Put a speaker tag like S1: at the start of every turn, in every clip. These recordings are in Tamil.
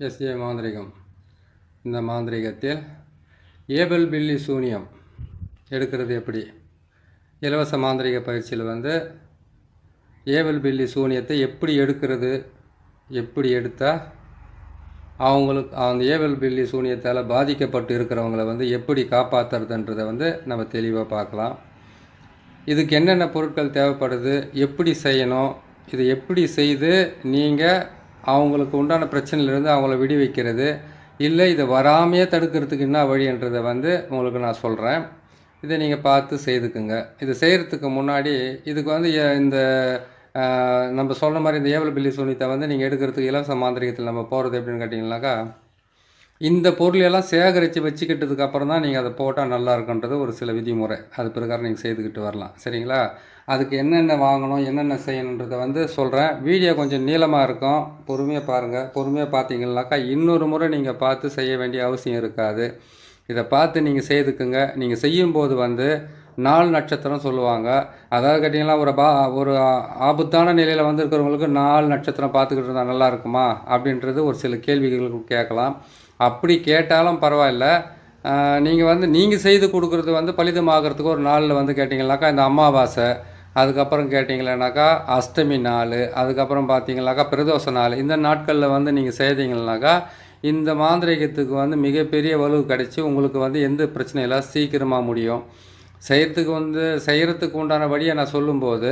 S1: எஸ்ஏ மாந்திரிகம். இந்த மாந்திரிகத்தில் ஏபல் பில்லி சூனியம் எடுக்கிறது எப்படி? இலவச மாந்திரிக பயிற்சியில் ஏபல் பில்லி சூனியத்தை எப்படி எடுக்கிறது, எப்படி எடுத்தால் அவங்களுக்கு அந்த ஏபல் பில்லி சூனியத்தால் பாதிக்கப்பட்டு இருக்கிறவங்கள எப்படி காப்பாற்றுறதுன்றதை நம்ம தெளிவாக பார்க்கலாம். இதுக்கு என்னென்ன பொருட்கள் தேவைப்படுது, எப்படி செய்யணும், இதை எப்படி செய்து நீங்கள் அவங்களுக்கு உண்டான பிரச்சனையிலேருந்து அவங்கள விடி வைக்கிறது, இல்லை இதை வராமையே தடுக்கிறதுக்கு என்ன வழின்றதை உங்களுக்கு நான் சொல்கிறேன். இதை நீங்கள் பார்த்து செய்துக்குங்க. இது செய்கிறதுக்கு முன்னாடி இதுக்கு இந்த நம்ம சொன்ன மாதிரி இந்த ஏபல் பில்லி சூனியத்தை நீங்கள் எடுக்கிறதுக்கு இலவச மாந்திரிகத்தில் நம்ம போகிறது எப்படின்னு கேட்டிங்கனாக்கா, இந்த பொருளையெல்லாம் சேகரித்து வச்சுக்கிட்டதுக்கு அப்புறம் தான் நீங்கள் அதை போட்டால் நல்லா இருக்குன்றது ஒரு சில விதிமுறை. அது பிரகாரம் நீங்கள் செய்துக்கிட்டு வரலாம். சரிங்களா? அதுக்கு என்னென்ன வாங்கணும், என்னென்ன செய்யணுன்றதை சொல்கிறேன். வீடியோ கொஞ்சம் நீளமாக இருக்கும், பொறுமையாக பாருங்கள். பொறுமையாக பார்த்தீங்கன்னாக்கா இன்னொரு முறை நீங்கள் பார்த்து செய்ய வேண்டிய அவசியம் இருக்காது. இதை பார்த்து நீங்கள் செய்துக்குங்க. நீங்கள் செய்யும்போது 4 நட்சத்திரம் சொல்லுவாங்க. அதாவது கேட்டிங்கன்னா ஒரு ஆபத்தான நிலையில் இருக்கிறவங்களுக்கு 4 நட்சத்திரம் பார்த்துக்கிட்டு இருந்தால் நல்லா இருக்குமா அப்படின்றது ஒரு சில கேள்விகளுக்கு கேட்கலாம். அப்படி கேட்டாலும் பரவாயில்ல. நீங்கள் செய்து கொடுக்குறது பலிதமாகறதுக்கு ஒரு நாளில் கேட்டிங்கனாக்கா இந்த அமாவாசை, அதுக்கப்புறம் கேட்டிங்கன்னாக்கா அஷ்டமி நாள், அதுக்கப்புறம் பார்த்தீங்கன்னாக்கா பிரதோஷ நாள், இந்த நாட்களில் நீங்கள் செய்தீங்கன்னாக்கா இந்த மாந்திரிகத்துக்கு மிகப்பெரிய வலு கிடச்சி உங்களுக்கு எந்த பிரச்சனையெல்லாம் சீக்கிரமாக முடியும். செய்கிறதுக்கு உண்டான வழியை நான் சொல்லும்போது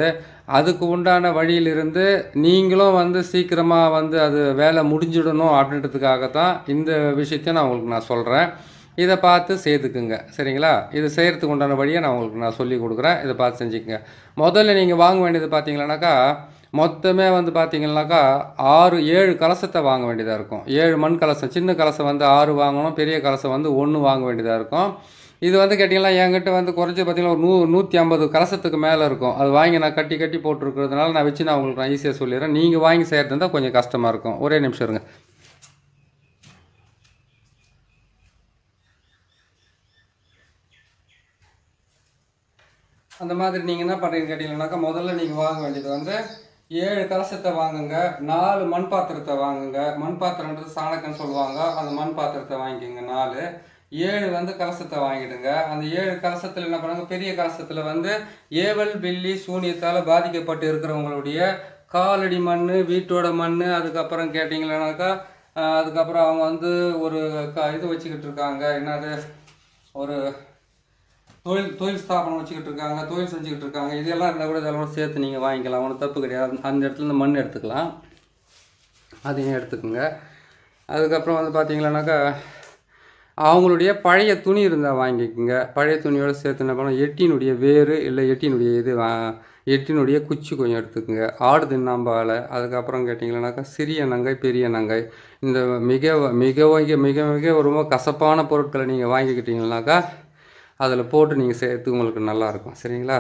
S1: அதுக்கு உண்டான வழியிலிருந்து நீங்களும் சீக்கிரமாக அது வேலை முடிஞ்சிடணும் அப்படின்றதுக்காகத்தான் இந்த விஷயத்தையும் நான் சொல்கிறேன். இதை பார்த்து செய்துக்குங்க. சரிங்களா? இது செய்கிறதுக்கு உண்டான வழியை நான் சொல்லி கொடுக்குறேன். இதை பார்த்து செஞ்சுக்கங்க. முதல்ல நீங்கள் வாங்க வேண்டியது பார்த்தீங்கன்னாக்கா மொத்தமே பார்த்தீங்கன்னாக்கா 7 கலசத்தை வாங்க வேண்டியதாக இருக்கும். 7 மண் கலசம். சின்ன கலசம் 6 வாங்கணும், பெரிய கலசம் 1 வாங்க வேண்டியதாக இருக்கும். இது கேட்டிங்கன்னா என்கிட்ட குறைச்சி பார்த்தீங்கன்னா ஒரு 150 கலசத்துக்கு மேலே இருக்கும். அது வாங்கி நான் கட்டி போட்டுருக்கிறதுனால நான் வச்சு உங்களுக்கு ஈஸியாக சொல்லிடுறேன். நீங்கள் வாங்கி செய்கிறது இருந்தால் கொஞ்சம் கஷ்டமாக இருக்கும். ஒரே நிமிஷம் இருங்க. அந்த மாதிரி நீங்கள் என்ன பண்ணுறீங்கன்னு கேட்டிங்கன்னாக்கா முதல்ல நீங்கள் வாங்க வேண்டியது 7 கலசத்தை வாங்குங்க. 4 மண் பாத்திரத்தை வாங்குங்க. மண் பாத்திரன்றது சாணக்கன்னு சொல்லுவாங்க. அந்த மண் பாத்திரத்தை வாங்கிக்கோங்க. 4 7 கலசத்தை வாங்கிடுங்க. அந்த 7 கலசத்தில் என்ன பண்ணுங்க, பெரிய கலசத்தில் ஏவல் பில்லி சூனியத்தால் பாதிக்கப்பட்டு இருக்கிறவங்களுடைய காலடி மண், வீட்டோட மண், அதுக்கப்புறம் கேட்டிங்கன்னாக்கா அதுக்கப்புறம் அவங்க ஒரு இது வச்சுக்கிட்டு இருக்காங்க, என்னது ஒரு தொழில் ஸ்தாபனம் வச்சுக்கிட்டு இருக்காங்க, தொழில் செஞ்சுக்கிட்டு இருக்காங்க. இதெல்லாம் இருந்தால் கூட இதெல்லாம் சேர்த்து நீங்கள் வாங்கிக்கலாம். ஒன்றும் தப்பு கிடையாது. அந்த இடத்துல மண் எடுத்துக்கலாம், அதையும் எடுத்துக்கோங்க. அதுக்கப்புறம் பார்த்தீங்கன்னாக்கா அவங்களுடைய பழைய துணி இருந்தால் வாங்கிக்கோங்க. பழைய துணியோடு சேர்த்து என்ன பண்ணணும், எட்டினுடைய வேறு இல்லை எட்டினுடைய குச்சி கொஞ்சம் எடுத்துக்கோங்க. ஆடு தின்னாம்பாலை, அதுக்கப்புறம் கேட்டிங்கன்னாக்கா சிறிய நங்கை, பெரிய நங்கை, இந்த மிக மிக மிக மிக ரொம்ப கசப்பான பொருட்களை நீங்கள் வாங்கிக்கிட்டீங்கன்னாக்கா அதில் போட்டு நீங்கள் சேர்த்து உங்களுக்கு நல்லாயிருக்கும். சரிங்களா?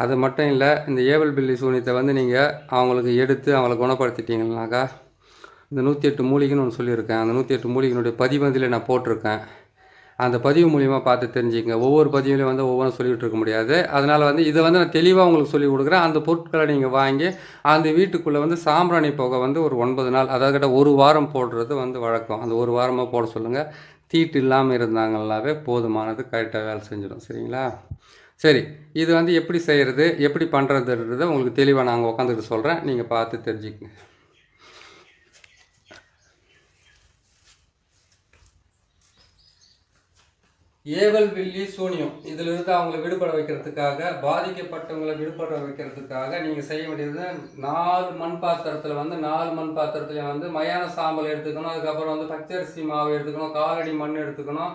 S1: அது மட்டும் இல்லை, இந்த ஏவல் பில்லி சூனியத்தை நீங்கள் அவங்களுக்கு எடுத்து அவங்கள குணப்படுத்திட்டீங்கன்னாக்கா இந்த 108 மூலிகைன்னு ஒன்று சொல்லியிருக்கேன். அந்த 108 மூலிகையினுடைய பதிவு நான் போட்டிருக்கேன். அந்த பதிவு மூலிமா பார்த்து தெரிஞ்சுக்கங்க. ஒவ்வொரு பதிவுலையும் ஒவ்வொன்றும் சொல்லிகிட்டு இருக்க முடியாது. அதனால் இதை நான் தெளிவாக உங்களுக்கு சொல்லிக் கொடுக்குறேன். அந்த பொருட்களை நீங்கள் வாங்கி அந்த வீட்டுக்குள்ளே சாம்பிராணி புகை ஒரு 9 நாள், அதாவது கிட்ட 1 வாரம் போடுறது வழக்கம். அந்த 1 வாரமாக போட சொல்லுங்கள். தீட்டு இல்லாமல் இருந்தாங்கன்னாவே போதுமானது, கரெக்டாக வேலை செஞ்சிடும். சரிங்களா? சரி, இது எப்படி செய்கிறது, எப்படி பண்ணுறதுன்றதை உங்களுக்கு தெளிவாக நாங்கள் உட்காந்துட்டு சொல்கிறேன். நீங்கள் பார்த்து தெரிஞ்சுக்கங்க. ஏவல் பில்லி சூனியம் இதிலிருந்து அவங்களை விடுபட வைக்கிறதுக்காக, பாதிக்கப்பட்டவங்களை விடுபட வைக்கிறதுக்காக நீங்கள் செய்ய வேண்டியது 4 மண் பாத்திரத்தில் 4 மண் பாத்திரத்தில் மயான சாம்பல் எடுத்துக்கணும். அதுக்கப்புறம் பச்சரிசி மாவு எடுத்துக்கணும், காலடி மண் எடுத்துக்கணும்.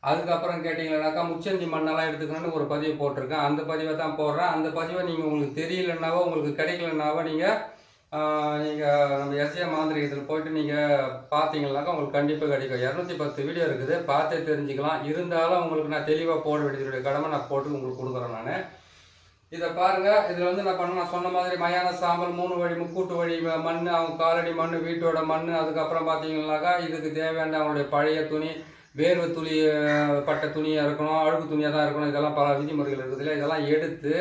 S1: அதுக்கப்புறம் கேட்டிங்கன்னாக்கா முச்சந்தி மண்ணெல்லாம் எடுத்துக்கணும்னு ஒரு பதிவு போட்டிருக்கேன். அந்த பதிவை தான் போடுறேன். அந்த பதிவை நீங்கள் உங்களுக்கு தெரியலன்னாவோ உங்களுக்கு கிடைக்கலன்னாவோ நீங்கள் நம்ம எஸ்ஏ மாந்திரிகத்தில் போய்ட்டு நீங்கள் பார்த்தீங்கன்னாக்கா உங்களுக்கு கண்டிப்பாக கிடைக்கும். 210 வீடியோ இருக்குது, பார்த்தே தெரிஞ்சுக்கலாம். இருந்தாலும் உங்களுக்கு நான் தெளிவாக போட வேண்டியதுடைய கடமை நான் போட்டு உங்களுக்கு கொடுக்குறேன். நான் இதை பாருங்கள். இதில் நான் சொன்ன மாதிரி மயான சாம்பல், 3 வழி முக்கூட்டு வழி மண், அவங்க காலடி மண், வீட்டோட மண், அதுக்கப்புறம் பார்த்தீங்கன்னாக்கா இதுக்கு தேவையான அவங்களுடைய பழைய துணி, வேர்வை துளி பட்ட துணியாக இருக்கணும், அழுக்கு துணியாக தான் இருக்கணும். இதெல்லாம் பல விதிமுறைகள் இருக்குது. இதெல்லாம் எடுத்து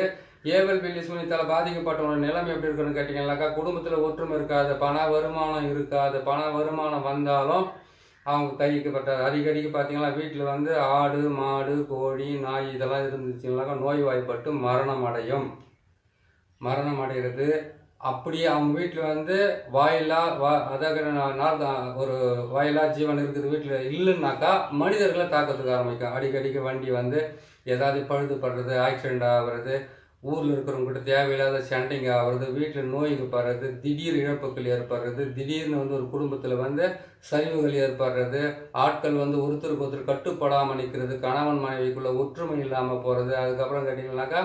S1: ஏவல் பில்லி சூனியத்தால் பாதிக்கப்பட்டவங்க நிலைமை எப்படி இருக்குன்னு கேட்டிங்கன்னாக்கா, குடும்பத்தில் ஒற்றுமை இருக்காது, பண வருமானம் இருக்காது, பண வருமானம் வந்தாலும் அவங்க கைக்கு பட்ட அடிக்கடிக்கு பார்த்தீங்கன்னா வீட்டில் வந்து ஆடு மாடு கோழி நாய் இதெல்லாம் இருந்துச்சுன்னாக்கா நோய்வாய்ப்பட்டு மரணம் அடைகிறது. அப்படியே அவங்க வீட்டில் வந்து அதாவது ஒரு வாயிலா ஜீவன் இருக்குது வீட்டில் இல்லைன்னாக்கா மனிதர்களை தாக்கத்துக்கு ஆரம்பிக்கும். அடிக்கடிக்கு வண்டி வந்து ஏதாவது பழுதுபடுறது, ஆக்சிடெண்ட் ஆகிறது, ஊரில் இருக்கிறவங்ககிட்ட தேவையில்லாத சண்டைங்க ஆகிறது, வீட்டில் நோய்க்கு படுறது, திடீர் இழப்புகள் ஏற்படுறது, திடீர்னு வந்து ஒரு குடும்பத்தில் வந்து சரிவுகள் ஏற்படுறது, ஆட்கள் வந்து ஒருத்தருக்கு ஒருத்தர் கட்டுப்படாமல் நிற்கிறது, கணவன் மனைவிக்குள்ள ஒற்றுமை இல்லாமல் போகிறது. அதுக்கப்புறம் கேட்டிங்கன்னாக்கா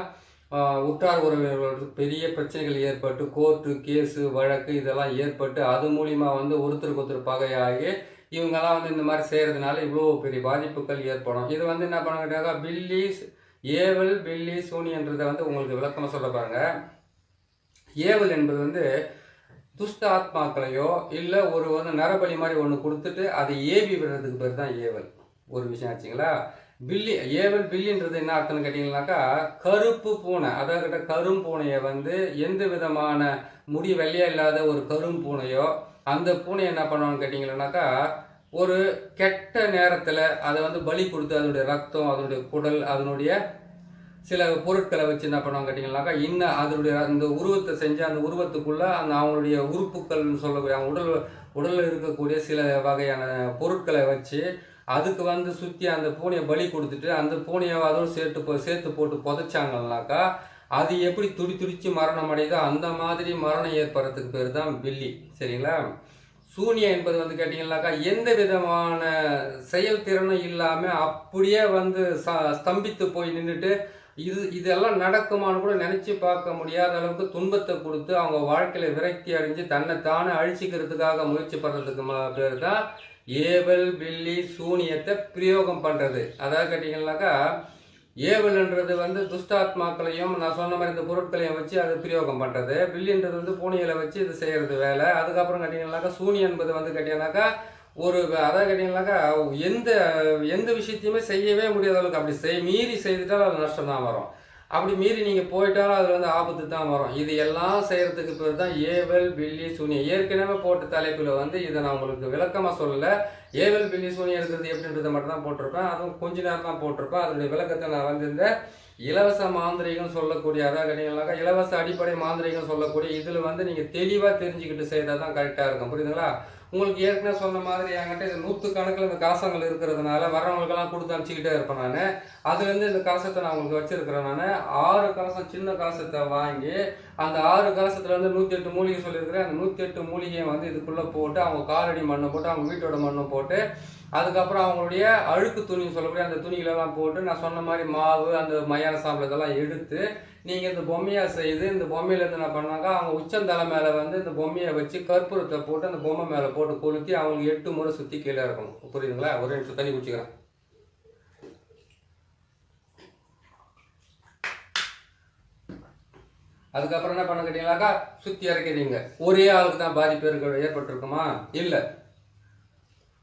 S1: உற்றார் உறவினர்களுக்கு பெரிய பிரச்சனைகள் ஏற்பட்டு கோர்ட்டு கேஸு வழக்கு இதெல்லாம் ஏற்பட்டு அது மூலிமா வந்து ஒருத்தருக்கு ஒருத்தர் பகையாகி இவங்கெல்லாம் வந்து இந்த மாதிரி செய்கிறதுனால இவ்வளோ பெரிய பாதிப்புகள் ஏற்படும். இது வந்து என்ன பண்ண ஏவல் பில்லி சூனியன்றதை வந்து உங்களுக்கு விளக்கமாக சொல்ல பாருங்க. ஏவல் என்பது வந்து துஷ்ட ஆத்மாக்களையோ இல்லை ஒரு வந்து நரபலி மாதிரி ஒன்று கொடுத்துட்டு அதை ஏவி விடுறதுக்கு பேர் தான் ஏவல். ஒரு விஷயம் ஆச்சுங்களா. ஏவல் பில்லின்றது என்ன அர்த்தம்னு கேட்டிங்கன்னாக்கா, கருப்பு பூனை, அதாவது கரும்பூனையை வந்து எந்த விதமான முடி வெள்ளையா இல்லாத ஒரு கரும்பூனையோ அந்த பூனையை என்ன பண்ணுவான்னு கேட்டிங்கன்னாக்கா, ஒரு கெட்ட நேரத்தில் அதை வந்து பலி கொடுத்து அதனுடைய ரத்தம், அதனுடைய குடல், அதனுடைய சில பொருட்களை வச்சு என்ன பண்ணுவாங்க கேட்டிங்கன்னாக்கா, இன்னும் அதனுடைய அந்த உருவத்தை செஞ்சு அந்த உருவத்துக்குள்ளே அந்த அவங்களுடைய உறுப்புகள்னு சொல்லக்கூடிய அவங்க உடலில் இருக்கக்கூடிய சில வகையான பொருட்களை வச்சு அதுக்கு வந்து சுற்றி அந்த பூனையை பலி கொடுத்துட்டு அந்த பூனையை அதோடு சேர்த்து போட்டு புதைச்சாங்கன்னாக்கா அது எப்படி துடிச்சு மரணம் அடையுதோ அந்த மாதிரி மரணம் ஏற்படுறதுக்கு பேர் தான் பில்லி. சரிங்களா. சூனியம் என்பது வந்து கேட்டிங்கன்னாக்கா எந்த விதமான செயல்திறனும் இல்லாமல் அப்படியே வந்து ஸ்தம்பித்து போய் நின்றுட்டு இதெல்லாம் நடக்குமான்னு கூட நினச்சி பார்க்க முடியாத அளவுக்கு துன்பத்தை கொடுத்து அவங்க வாழ்க்கையில் விரக்தி அடைஞ்சு தன்னைத்தானே அழிச்சிக்கிறதுக்காக முயற்சி பண்ணுறதுக்கு பேர் தான் ஏவல் பில்லி சூனியத்தை பிரயோகம் பண்ணுறது. அதாவது கேட்டிங்கன்னாக்கா ஏவல்ன்றது வந்து துஷ்டாத்மாக்களையும் நான் சொன்ன மாதிரி இந்த பொருட்களையும் வச்சு அது பிரயோகம் பண்ணுறது. பில்லின்றது வந்து பூனைகளை வச்சு இது செய்கிறது வேலை. அதுக்கப்புறம் கேட்டிங்கன்னாக்கா சூனியம் என்பது வந்து கேட்டிங்கன்னாக்கா அதாவது கேட்டிங்கன்னாக்கா எந்த விஷயத்தையுமே செய்யவே முடியாத அளவுக்கு அப்படி மீறி செய்துட்டாலும் அது நஷ்டம் தான் வரும். அப்படி மீறி நீங்கள் போயிட்டாலும் அதில் வந்து ஆபத்து தான் வரும். இது எல்லாம் செய்கிறதுக்கு பேர் தான் ஏவல் பில்லி சூனியம். ஏற்கனவே போட்ட தலைப்பில் வந்து இதை நான் உங்களுக்கு விளக்கமாக சொல்லலை. ஏவல் பில்லி சூனியம் இருக்கிறது எப்படின்றத மட்டும் தான் போட்டிருப்பேன். அதுவும் கொஞ்ச நேரம் தான் போட்டிருப்பேன். அதனுடைய விளக்கத்தை நான் வந்து இந்த இலவச மாந்திரிகம் சொல்லக்கூடிய அதாவது கேட்டிங்கன்னாக்கா இலவச அடிப்படை மாந்திரிகம் சொல்லக்கூடிய இதில் வந்து நீங்கள் தெளிவாக தெரிஞ்சுக்கிட்டு செய்தால் தான் கரெக்டாக இருக்கும். புரியுதுங்களா. உங்களுக்கு ஏற்கனவே சொன்ன மாதிரி என்கிட்ட இது 100 கணக்கில் இந்த காசங்கள் இருக்கிறதுனால வர்றவங்களுக்கெல்லாம் கொடுத்து அனுப்பிச்சிக்கிட்டே இருப்பேன் நான். அதுலேருந்து இந்த காசத்தை நான் உங்களுக்கு வச்சுருக்கிறேன். நான் 6 காசம் சின்ன காசத்தை வாங்கி அந்த 6 காசத்தில் வந்து 108 மூலிகை சொல்லியிருக்கிறேன். அந்த 108 மூலிகையை வந்து இதுக்குள்ளே போட்டு அவங்க காலடி மண்ணை போட்டு அவங்க வீட்டோட மண்ணை போட்டு அதுக்கப்புறம் அவங்களுடைய அழுக்கு துணி சொல்லக்கூடிய அந்த துணிகளெல்லாம் போட்டு நான் சொன்ன மாதிரி மாவு அந்த மயான சாம்பல் இதெல்லாம் எடுத்து நீங்கள் இந்த பொம்மையாக செய்து இந்த பொம்மையிலேருந்து என்ன பண்ணாங்க அவங்க உச்சந்தலை மேலே வந்து இந்த பொம்மையை வச்சு கற்பூரத்தை போட்டு அந்த பொம்மை மேலே போட்டு கொளுத்தி அவங்களுக்கு 8 முறை சுற்றி கீழே இருக்கணும். புரியுதுங்களா. ஒரு நிமிஷம் தண்ணி குடிச்சிக்கிறேன். அதுக்கப்புறம் என்ன பண்ண கேட்டீங்கன்னாக்கா சுற்றி இறக்கிறீங்க. ஒரே ஆளுக்கு தான் பாதிப்பு ஏற்பட்டிருக்குமா? இல்லை.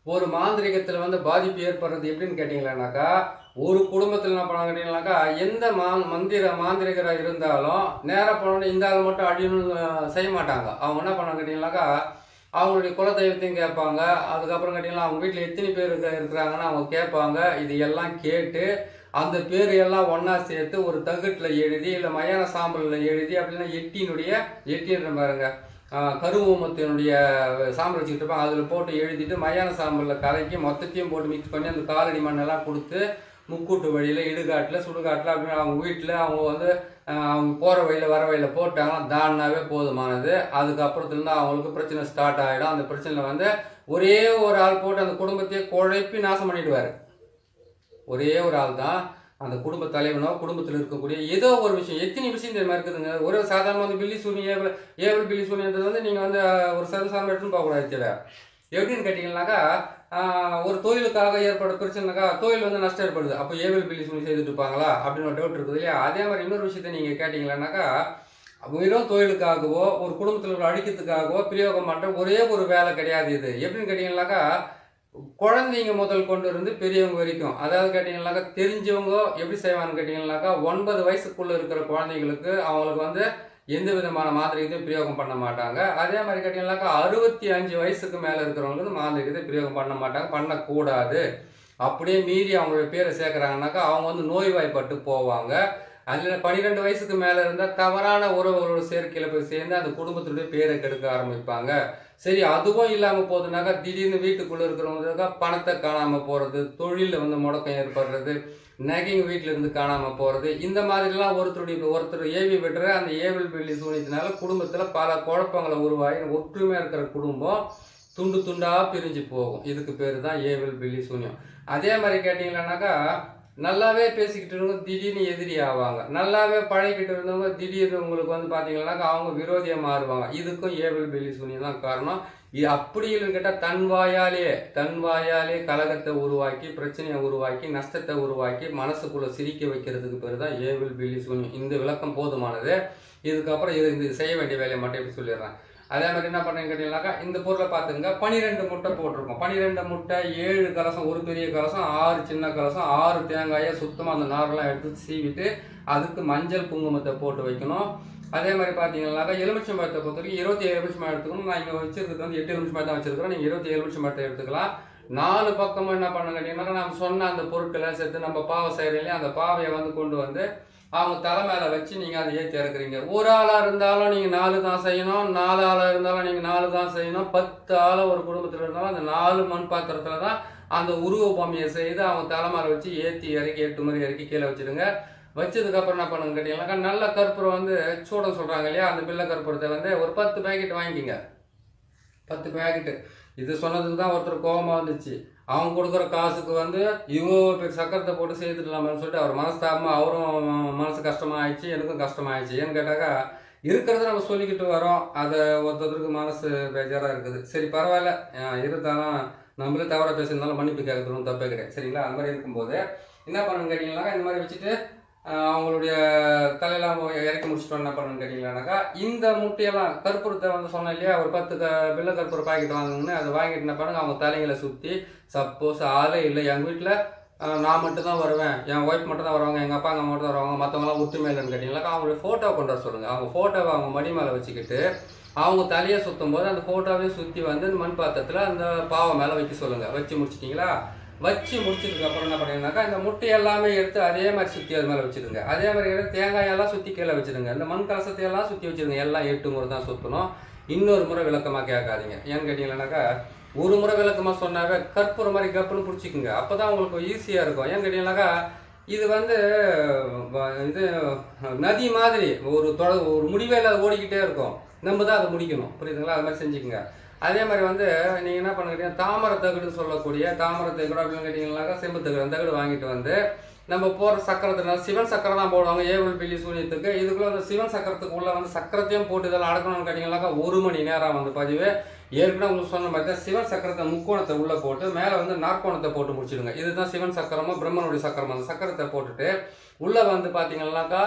S1: ஒரு மாந்திரிகத்தில் வந்து பாதிப்பு ஏற்படுறது எப்படின்னு கேட்டிங்களானாக்கா ஒரு குடும்பத்தில் என்ன பண்ண கேட்டிங்கனாக்கா எந்த மாந்திரிகராக இருந்தாலும் நேராக போனோன்னு இந்த ஆள் மட்டும் அழியணும்னு செய்ய மாட்டாங்க. அவங்க என்ன பண்ண கேட்டிங்கனாக்கா அவங்களுடைய குலதெய்வத்தையும் கேட்பாங்க. அதுக்கப்புறம் கேட்டிங்கன்னா அவங்க வீட்டில் எத்தனை பேர் இருக்கிறாங்கன்னு அவங்க கேட்பாங்க. இது எல்லாம் கேட்டு அந்த பேர் எல்லாம் ஒன்றா சேர்த்து ஒரு தகட்டில் எழுதி இல்லை மயான சாம்பலில் எழுதி அப்படின்னா எட்டின்ற பாருங்க கருவூமத்தினுடைய சாம்பல் வச்சுக்கிட்டு இருப்பாங்க. அதில் போட்டு எழுதிட்டு மயான சாம்பலில் கலக்கி மொத்தத்தையும் போட்டு மிக்ஸ் பண்ணி அந்த காலடி மண்ணெல்லாம் கொடுத்து முக்கூட்டு வழியில் இடுகாட்டில் சுடுகாட்டில் அப்படின்னு அவங்க வீட்டில் அவங்க வந்து அவங்க போகிற வழியில் வர வழியில் போட்டாங்கன்னா தானாவே போதுமானது. அதுக்கப்புறத்துலேருந்து அவங்களுக்கு பிரச்சனை ஸ்டார்ட் ஆகிடும். அந்த பிரச்சனையில் வந்து ஒரே ஒரு ஆள் போட்டு அந்த குடும்பத்தையே குழப்பி நாசம் பண்ணிடுவார். ஒரே ஒரு ஆள் தான் அந்த குடும்ப தலைவனோ குடும்பத்தில் இருக்கக்கூடிய ஏதோ ஒரு விஷயம் எத்தனை விஷயம் தெரியுமா இருக்குதுங்க. ஒரு சாதாரண வந்து பில்லி சூனியம் ஏவல் பில்லி சூனியன்றது வந்து நீங்கள் வந்து ஒரு சர்வசாதாரண எடுத்துன்னு போகக்கூடாது. எப்படின்னு கேட்டிங்கன்னாக்கா ஒரு தொழிலுக்காக ஏற்பட பிரச்சனைனாக்கா தொழில் வந்து நஷ்டம் ஏற்படுது. அப்போ ஏவல் பில்லி சூனியம் செய்துட்டு இருப்பாங்களா அப்படின்னு ஒரு டவுட் இருக்குது இல்லையா. அதே மாதிரி இன்னொரு விஷயத்த நீங்கள் கேட்டிங்களானாக்கா வெறும் தொழிலுக்காகவோ ஒரு குடும்பத்தில் அழிக்கிறதுக்காகவோ பிரயோகம் பண்ணுற ஒரே ஒரு வேலை கிடையாது இது. எப்படின்னு கேட்டிங்கன்னாக்கா குழந்தைங்க முதல் கொண்டு இருந்து பெரியவங்க வரைக்கும், அதாவது கேட்டிங்கன்னாக்கா தெரிஞ்சவங்க எப்படி செய்வாங்கன்னு கேட்டிங்கன்னாக்கா 9 வயசுக்குள்ளே இருக்கிற குழந்தைங்களுக்கு அவங்களுக்கு வந்து எந்த விதமான மாந்திரீகத்தையும் பிரயோகம் பண்ண மாட்டாங்க. அதே மாதிரி கேட்டிங்கன்னாக்கா 65 வயசுக்கு மேலே இருக்கிறவங்களுக்கு மாந்திரீகத்தை பிரயோகம் பண்ண மாட்டாங்க, பண்ணக்கூடாது. அப்படியே மீறி அவங்களுடைய பேரை சேர்க்குறாங்கனாக்கா அவங்க வந்து நோய்வாய்ப்பட்டு போவாங்க. அதில் 12 வயசுக்கு மேலே இருந்தால் தவறான உறவுகளோட சேர்க்கையில் போய் சேர்ந்து அந்த குடும்பத்துடைய பேரை கெடுக்க ஆரம்பிப்பாங்க. சரி, அதுவும் இல்லாமல் போகுதுனாக்கா திடீர்னு வீட்டுக்குள்ளே இருக்கிறவங்களுக்கா பணத்தை காணாமல் போகிறது, தொழிலில் வந்து முடக்கம் ஏற்படுறது, நகைங்க வீட்டில் இருந்து காணாமல் போகிறது, இந்த மாதிரிலாம் ஒருத்தர் ஏவி விடுற அந்த ஏவல் பில்லி சூனியத்தினால குடும்பத்தில் பல குழப்பங்களை உருவாகி ஒற்றுமையாக இருக்கிற குடும்பம் துண்டு துண்டாக பிரிஞ்சு போகும். இதுக்கு பேர் தான் ஏவல் பில்லி சூனியம். அதே மாதிரி கேட்டிங்கன்னாக்கா நல்லாவே பேசிக்கிட்டு இருந்தவங்க திடீர்னு எதிரி ஆவாங்க, நல்லாவே பழகிக்கிட்டு இருந்தவங்க திடீர்னு உங்களுக்கு வந்து பார்த்தீங்கன்னாக்கா அவங்க விரோதியாக மாறுவாங்க. இதுக்கும் ஏவல் பில்லி சூனியம் தான் காரணம். இது அப்படி இல்லைன்னு கேட்டால் தன் வாயாலே கலகத்தை உருவாக்கி, பிரச்சனையை உருவாக்கி, நஷ்டத்தை உருவாக்கி, மனசுக்குள்ளே சிரிக்க வைக்கிறதுக்கு பேர் தான் ஏவல் பில்லி சூனியம். இந்த விளக்கம் போதுமானது. இதுக்கப்புறம் இது செய்ய வேண்டிய வேலையை மட்டும் எப்படி சொல்லிடுறேன். அதே மாதிரி என்ன பண்ணுறேன்னு கேட்டீங்கன்னாக்கா இந்த பொருளை பார்த்துங்க. 12 முட்டை போட்டிருக்கோம். 12 முட்டை, 7 கலசம், ஒரு பெரிய கலசம், 6 சின்ன கலசம், 6 தேங்காயை சுத்தமாக அந்த நாரெல்லாம் எடுத்து சீவிட்டு அதுக்கு மஞ்சள் குங்குமத்தை போட்டு வைக்கணும். அதே மாதிரி பார்த்தீங்கன்னாக்கா எலுமிச்சம்பழத்தை பொறுத்த வரைக்கும் 27 எலுமிச்சம்பழம் எடுத்துக்கணும். நான் இங்கே வச்சிருக்கிறது வந்து 8 எலுமிச்சம்பழம் தான் வச்சிருக்கிறேன். நீங்கள் 27 எலுமிச்சம்பழத்தை எடுத்துக்கலாம். 4 பக்கமும் என்ன பண்ண கேட்டீங்கன்னாக்கா நம்ம சொன்ன அந்த பொருட்களை சேர்த்து நம்ம பாவை செய்கிறீங்களே அந்த பாவையை வந்து கொண்டு வந்து அவங்க தலை மேலே வச்சு நீங்கள் அதை ஏற்றி இறக்குறீங்க. ஒரு ஆளாக இருந்தாலும் நீங்கள் 4 தான் செய்யணும், 4 ஆளாக இருந்தாலும் நீங்கள் 4 தான் செய்யணும், 10 ஆளாக ஒரு குடும்பத்தில் இருந்தாலும் அந்த 4 மண் பாத்திரத்தில் தான் அந்த உருவ பொம்மையை செய்து அவங்க தலை மேலே வச்சு ஏற்றி இறக்கி 8 முறை இறக்கி கீழே வச்சுடுங்க. வச்சதுக்கப்புறம் என்ன பண்ணுங்க கேட்டீங்கன்னாக்கா நல்ல கற்பூரம் வந்து சூட சொல்கிறாங்க இல்லையா, அந்த பிள்ளை கற்பூரத்தை வந்து ஒரு 10 பேக்கெட் வாங்கிக்கிங்க. 10 பேக்கெட்டு. இது சொன்னதுக்கு தான் ஒருத்தர் கோபமாக வந்துச்சு. அவங்க கொடுக்குற காசுக்கு வந்து இவ்வளோ பேர் சக்கரத்தை போட்டு செய்துடலாமான்னு சொல்லிட்டு அவர் மனஸ்தாபமாக அவரும் மனசு கஷ்டமாகிடுச்சு, எனக்கும் கஷ்டமாகிடுச்சு. ஏன்னு கேட்டாக்கா இருக்கிறத நம்ம சொல்லிக்கிட்டு வரோம், அதை ஒருத்தருக்கு மனசு பேஜாராக இருக்குது. சரி பரவாயில்ல, இருந்தாலும் நம்மளே தவறாக பேசியிருந்தாலும் மன்னிப்பு கேட்கறதும் தப்பே கிடையாது. சரிங்களா? அந்த மாதிரி இருக்கும்போது என்ன பண்ணுன்னு கேட்டிங்கன்னாக்கா இந்த மாதிரி வச்சுட்டு அவங்களுடைய தலையெல்லாம் இறக்கி முடிச்சுட்டு என்ன பண்ணுன்னு கேட்டிங்களானாக்கா இந்த முட்டையெல்லாம் கற்பூரத்தை வந்து சொன்னேன் இல்லையா, ஒரு 10 பில்லை கற்பூரம் பாக்கெட் வாங்குங்கன்னு அதை வாங்கிட்டு என்ன பண்ணுங்க அவங்க தலைங்களை சுற்றி, சப்போஸ் ஆளே இல்லை எங்கள் வீட்டில் நான் மட்டும் தான் வருவேன், என் ஒய்ஃப் மட்டும் தான் வருவாங்க, எங்கள் அப்பா அம்மா மட்டும் தான் வருவாங்க, மற்றவங்களாம் ஒற்றுமை இல்லைன்னு கேட்டிங்கனாக்கா அவங்களுடைய ஃபோட்டோவை கொண்டு வர சொல்லுங்கள். அவங்க ஃபோட்டோவை அவங்க மடி மேலே வச்சுக்கிட்டு அவங்க தலையை சுற்றும் போது அந்த ஃபோட்டோவையும் சுற்றி வந்து இந்த மண் பாத்திரத்தில் அந்த பாவை மேலே வைக்க சொல்லுங்கள். வச்சு முடிச்சிட்டிங்களா? வச்சு முடிச்சதுக்கப்புறம் என்ன பண்ணிங்கனாக்கா இந்த முட்டை எல்லாமே எடுத்து அதே மாதிரி சுற்றி அது மேலே வச்சுருங்க. அதே மாதிரி எடுத்து தேங்காயெல்லாம் சுற்றி கீழே வச்சுருங்க. இந்த மண் கலசத்தையெல்லாம் சுற்றி வச்சுருங்க. எல்லாம் 8 முறை தான் சுற்றணும். இன்னொரு முறை விளக்கமாக கேட்காதீங்க. ஏன்னு கேட்டிங்கன்னாக்கா ஒரு முறை விளக்கமாக சொன்னாவே கற்பூரம் மாதிரி கப்புன்னு பிடிச்சிக்குங்க. அப்போ தான் உங்களுக்கு ஈஸியாக இருக்கும். ஏன்னு கேட்டிங்கன்னாக்கா இது வந்து இது நதி மாதிரி ஒரு முடிவே இல்லாத ஓடிக்கிட்டே இருக்கும். நம்ம தான் அதை முடிக்கணும். புரியுதுங்களா? அது மாதிரி செஞ்சுக்கோங்க. அதே மாதிரி வந்து நீங்கள் என்ன பண்ணுறீங்க, தாமரை தகடுன்னு சொல்லக்கூடிய தாமரை தகடு அப்படின்னு கேட்டிங்கன்னாக்கா செம்பு தகடு, அந்த தகடு வாங்கிட்டு வந்து நம்ம போகிற சக்கரத்தில் சிவன் சக்கரம் தான் போடுவாங்க ஏவல் பில்லி சூனியத்துக்கு. இதுக்குள்ளே அந்த சிவன் சக்கரத்துக்கு உள்ளே வந்து சக்கரத்தையும் போட்டு இதெல்லாம் அடக்கணும்னு கேட்டிங்கன்னாக்கா 1 மணி நேரம் வந்து பதிவு. ஏற்கனவே உங்களுக்கு சொன்ன மாதிரி தான் சிவன் சக்கரத்தை முக்கோணத்தை உள்ளே போட்டு மேலே வந்து நாற்கோணத்தை போட்டு முடிச்சிடுங்க. இதுதான் சிவன் சக்கரமும் பிரம்மனுடைய சக்கரம். அந்த சக்கரத்தை போட்டுட்டு உள்ளே வந்து பார்த்தீங்கன்னாக்கா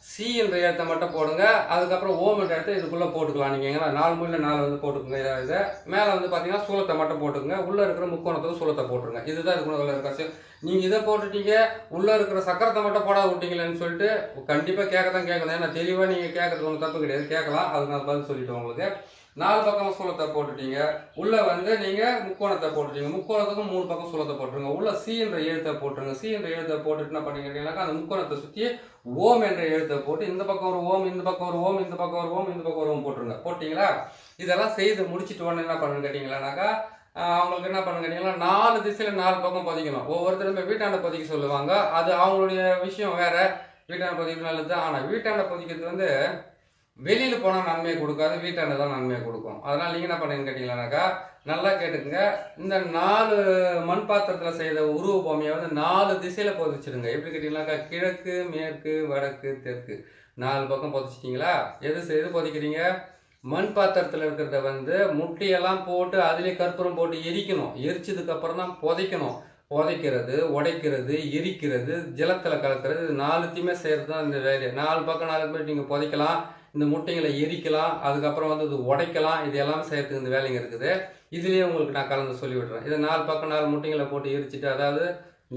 S1: சி என்ற எழுத்தை மட்டும் போடுங்க. அதுக்கப்புறம் ஓம் என்ற இடத்த இதுக்குள்ளே போட்டுக்கலாம். நீங்கள் 4 மூலையில் 4 வந்து போட்டுக்கோங்க. இதை மேலே வந்து பார்த்தீங்கன்னா சூலத்தை மட்டும் போட்டுக்கோங்க. உள்ளே இருக்கிற முக்கோணத்துக்கு சூலத்தை போட்டுருங்க. இதுதான் இதுக்குள்ள இருக்காச்சு. நீங்கள் இதை போட்டுட்டீங்க, உள்ளே இருக்கிற சக்கரத்தை மட்டும் போடாத விட்டீங்களேன்னு சொல்லிட்டு கண்டிப்பாக கேட்கணும். ஏன்னா தெளிவாக நீங்கள் கேட்கறதுக்கு ஒன்றும் தப்பு கிடையாது, கேட்கலாம். அதுக்கு நான் பதில் சொல்லிவிட்டேன் உங்களுக்கு. 4 பக்கம் சூலத்தை போட்டுட்டீங்க. உள்ளே வந்து நீங்கள் முக்கோணத்தை போட்டுட்டீங்க. முக்கோணத்துக்கும் 3 பக்கம் சூலத்தை போட்டுருங்க. உள்ள சி என்ற எழுத்தை போட்டுருங்க. சி என்ற எழுத்தை போட்டுட்டு என்ன பண்ணிக்கிட்டீங்கன்னாக்கா அந்த முக்கோணத்தை சுற்றி ஓம் என்ற எழுத்தை போட்டு இந்த பக்கம் ஒரு ஓம், இந்த பக்கம் ஒரு ஓம், இந்த பக்கம் ஒரு ஓம், இந்த பக்கம் ஒரு ஓம் போட்டுருங்க. போட்டிங்களா? இதெல்லாம் செய்து முடிச்சுட்டு உடனே என்ன பண்ணுன்னு கேட்டிங்களானாக்கா அவங்களுக்கு என்ன பண்ணுன்னு கேட்டிங்கன்னா 4 திசையில் 4 பக்கம் பதிக்கணும். ஒவ்வொருத்தருமே வீட்டாண்ட பதிக்க சொல்லுவாங்க. அது அவங்களுடைய விஷயம் வேறு. வீட்டாண்ட பதிக்கிறது நல்லது. ஆனால் வீட்டாண்ட பதிக்கிறது வந்து வெளியில் போனால் நன்மையை கொடுக்காது, வீட்டாண்ட தான் நன்மையை கொடுக்கும். அதனால் நீங்கள் என்ன பண்ணுன்னு கேட்டிங்களானாக்கா நல்லா கேட்டுக்குங்க. இந்த 4 மண் பாத்திரத்தில் செய்த உருவ பொம்மையை வந்து 4 திசையில் பதிச்சிடுங்க. எப்படி கேட்டிங்கனாக்கா கிழக்கு, மேற்கு, வடக்கு, தெற்கு 4 பக்கம் பதிச்சிட்டிங்களா? எது பதிக்கிறீங்க? மண் பாத்திரத்தில் இருக்கிறத வந்து முட்டையெல்லாம் போட்டு அதிலே கற்பூரம் போட்டு எரிக்கணும். எரிச்சதுக்கப்புறம் தான் புதைக்கணும். புதைக்கிறது, உடைக்கிறது, எரிக்கிறது, ஜலத்தில் கலக்கிறது, இது 4த்தையுமே செய்கிறது தான் இந்த வேலையை. 4 பக்கம் 4 பேர் நீங்கள் புதைக்கலாம். இந்த முட்டைங்களை எரிக்கலாம், அதுக்கப்புறம் வந்து இது உடைக்கலாம், இது எல்லாமே செய்யறதுக்கு இந்த வேலைங்க இருக்குது. இதுலேயே உங்களுக்கு நான் கலந்து சொல்லி விடுறேன். இதை 4 பக்கம் 4 முட்டைங்களை போட்டு எரிச்சிட்டு, அதாவது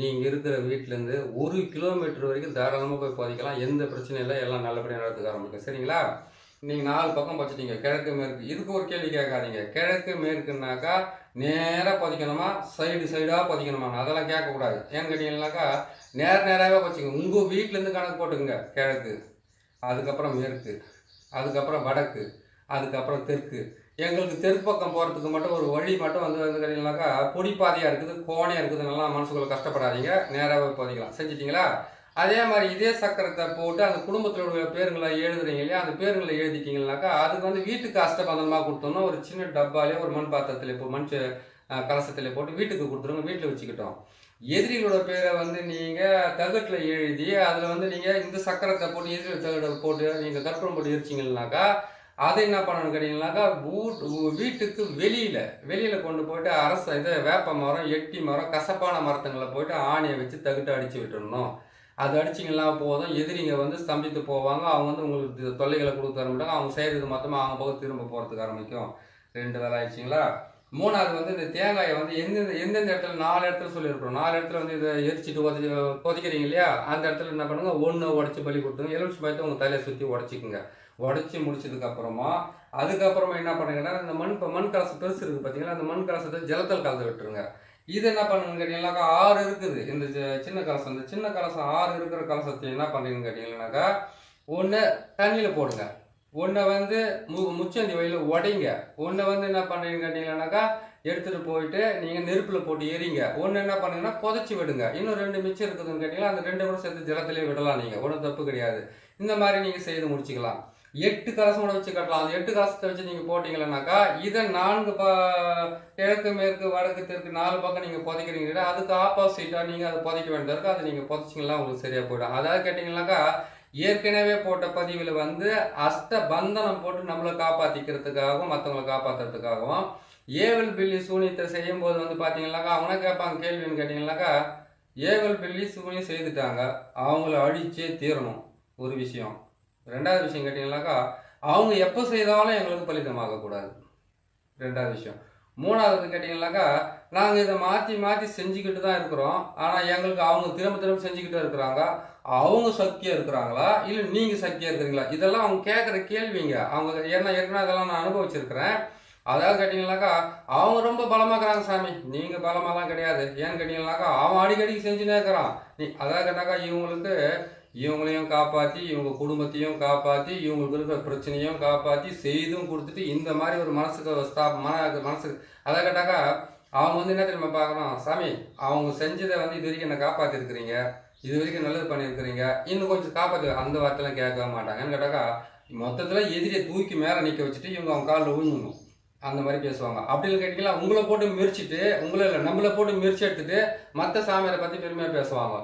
S1: நீங்கள் இருக்கிற வீட்டிலேருந்து 1 கிலோமீட்டர் வரைக்கும் தாராளமாக போய் புதைக்கலாம். எந்த பிரச்சனையும் இல்லை, எல்லாம் நல்லபடியாக நடத்துக்க ஆரம்பிக்கும். சரிங்களா? நீங்கள் 4 பக்கம் வச்சுட்டீங்க, கிழக்கு மேற்கு. இதுக்கு ஒரு கேள்வி கேட்காதீங்க. கிழக்கு மேற்குனாக்கா நேராக புதைக்கணுமா, சைடாக புதைக்கணுமா? அதெல்லாம் கேட்கக்கூடாது. ஏன்னு கேட்டீங்கன்னாக்கா நேராகவே வச்சுக்கோங்க. உங்கள் வீட்டிலேருந்து கணக்கு போட்டுக்குங்க. கிழக்கு, அதுக்கப்புறம் மேற்கு, அதுக்கப்புறம் வடக்கு, அதுக்கப்புறம் தெற்கு. எங்களுக்கு தெற்கு பக்கம் போகிறதுக்கு மட்டும் ஒரு வழி மட்டும் வந்து கேட்டீங்கன்னாக்கா பொடிப்பாதையாக இருக்குது, கோணையாக இருக்குது. நல்லா மனசுக்குள்ள கஷ்டப்படாதீங்க, நேராகவே புதைக்கலாம். செஞ்சிட்டிங்களா? அதே மாதிரி இதே சக்கரத்தை போட்டு அந்த குடும்பத்தினுடைய பேருங்களை எழுதுறீங்க இல்லையா, அந்த பேருங்களை எழுதிட்டீங்கன்னாக்கா அதுக்கு வந்து வீட்டுக்கு அஷ்டபந்தனமாக கொடுத்தோம்னா ஒரு சின்ன டப்பாலே ஒரு மண் பாத்திரத்தில் இப்போ கலசத்தில் போட்டு வீட்டுக்கு கொடுத்துருங்க, வீட்டில் வச்சுக்கிட்டோம். எதிரிகளோட பேரை வந்து நீங்கள் தகட்டில் எழுதி அதில் வந்து நீங்கள் இந்த சக்கரத்தை போட்டு எதிரிகள் தகடை போட்டு நீங்கள் கற்பூரம் போட்டு எரிச்சிங்கன்னாக்கா அதை என்ன பண்ணணும்னு கேட்டிங்கன்னாக்கா வீட்டுக்கு வெளியில் கொண்டு போயிட்டு இது வேப்ப மரம், எட்டி மரம், கசப்பான மரத்துங்களை போயிட்டு ஆணியை வச்சு தகுட்டு அடித்து விட்டுடணும். அது அடிச்சிங்கன்னா போதும், எதிரிங்க வந்து ஸ்தம்பித்து போவாங்க. அவங்க வந்து உங்களுக்கு தொல்லைகளை கொடுக்க தர மாட்டாங்க. அவங்க செய்கிறது மொத்தமாக அவங்க போக திரும்ப போகிறதுக்கு ஆரம்பிக்கும். 2 வேலை ஆயிடுச்சிங்களா? 3வது வந்து இந்த தேங்காயை வந்து எந்தெந்த இடத்துல 4 இடத்துல சொல்லியிருக்கிறோம். 4 இடத்துல வந்து இதை எரிச்சிட்டு கொதிக்கிறீங்க இல்லையா, அந்த இடத்துல என்ன பண்ணுங்க, 1 உடச்சி பலி கொடுத்துங்க. எலுமிச்சை பழத்தை உங்கள் தலையை சுற்றி உடச்சிக்குங்க. உடச்சி முடிச்சதுக்கப்புறமா அதுக்கப்புறமா என்ன பண்ணுங்கன்னா, இந்த மண் கலசம் பெருசு இருக்குது பார்த்தீங்களா, அந்த மண் கலசத்தை ஜலத்தில் கலந்து விட்டுருங்க. இது என்ன பண்ணுங்கன்னு கேட்டீங்கன்னாக்கா 6 இருக்குது இந்த சின்ன கலசம். இந்த சின்ன கலசம் 6 இருக்கிற கலசத்தை என்ன பண்ணுறீங்கன்னு கேட்டீங்கன்னாக்கா, 1 தண்ணியில் போடுங்க, 1 வந்து முச்சந்தி வயலில் உடைங்க, 1 வந்து என்ன பண்ணுறீங்கன்னு கேட்டீங்கன்னாக்கா எடுத்துகிட்டு போயிட்டு நீங்கள் நெருப்பில் போட்டு எரிங்க. 1 என்ன பண்ணுங்கன்னா புதைச்சி விடுங்க. இன்னும் 2 மிச்சம் இருக்குதுன்னு கேட்டிங்கன்னா அந்த 2 கூட சேர்த்து ஜலத்திலே விடலாம். நீங்கள் ஒன்றும் தப்பு கிடையாது. இந்த மாதிரி நீங்கள் செய்து முடிச்சுக்கலாம். 8 கலசம் கூட வச்சு கட்டலாம். அந்த 8 கலசத்தை வச்சு நீங்கள் போட்டிங்களேனாக்கா இதை 4 கிழக்கு மேற்கு வடக்கு தெற்கு 4 பக்கம் நீங்கள் புதைக்கிறீங்க. அதுக்கு ஆப்போசிட்டாக நீங்கள் அதை புதைக்க வேண்டியது இருக்குது. அதை நீங்கள் புதைச்சிங்களா உங்களுக்கு சரியாக போயிடும். அதாவது கேட்டிங்கன்னாக்கா ஏற்கனவே போட்ட பதிவில் வந்து அஷ்டபந்தனம் போட்டு நம்மளை காப்பாற்றிக்கிறதுக்காகவும் மற்றவங்களை காப்பாற்றுறதுக்காகவும் ஏவல் பில்லி சூனியத்தை செய்யும்போது வந்து பார்த்தீங்கன்னாக்கா அவங்க கேட்பாங்க கேள்வின்னு கேட்டிங்கன்னாக்கா, ஏவல் பில்லி சூனியம் செய்துட்டாங்க, அவங்கள அழிச்சே தீரணும் ஒரு விஷயம். 2வது விஷயம் கேட்டிங்கன்னாக்கா அவங்க எப்போ செய்தாலும் எங்களுக்கு பலிதமாகக்கூடாது, 2வது விஷயம். 3வது கேட்டிங்கன்னாக்கா நாங்கள் இதை மாற்றி செஞ்சுக்கிட்டு தான் இருக்கிறோம். ஆனால் எங்களுக்கு அவங்க திரும்ப செஞ்சுக்கிட்டு இருக்கிறாங்க. அவங்க சக்தியாக இருக்கிறாங்களா இல்லை நீங்கள் சக்தியாக இருக்கிறீங்களா? இதெல்லாம் அவங்க கேட்குற கேள்விங்க. அவங்க ஏற்கனவே அதெல்லாம் நான் அனுபவிச்சிருக்கிறேன். அதாவது கேட்டிங்கன்னாக்கா அவங்க ரொம்ப பலமாக்குறாங்க சாமி, நீங்கள் பலமாலாம் கிடையாது. ஏன்னு கேட்டிங்கன்னாக்கா அவன் அடிக்கடிக்கு செஞ்சுனே இருக்கிறான். அதாவது கேட்டாக்கா இவங்களையும் காப்பாற்றி இவங்க குடும்பத்தையும் காப்பாற்றி இவங்களுக்கு இருக்கிற பிரச்சனையும் காப்பாற்றி செய்தும் கொடுத்துட்டு இந்த மாதிரி ஒரு மனசுக்கு அதாவது கேட்டாக்கா அவங்க வந்து என்ன தெரியுமா பார்க்கணும், சாமி அவங்க செஞ்சதை வந்து இது வரைக்கும் என்ன காப்பாற்றிருக்கிறீங்க, இது வரைக்கும் நல்லது பண்ணியிருக்கிறீங்க, இன்னும் கொஞ்சம் காப்பாற்று. அந்த வார்த்தைலாம் கேட்க மாட்டாங்க. ஏன்னு கேட்டாக்கா மொத்தத்தில் எதிரியை தூக்கி மேலே நிற்க வச்சுட்டு இவங்க அவங்க காலில் விழுந்துணும், அந்த மாதிரி பேசுவாங்க. அப்படின்னு கேட்டிங்கன்னா உங்களை போட்டு முயற்சிட்டு நம்மளை போட்டு முயற்சி எடுத்துட்டு மற்ற சாமியாரை பற்றி பெருமையாக பேசுவாங்க.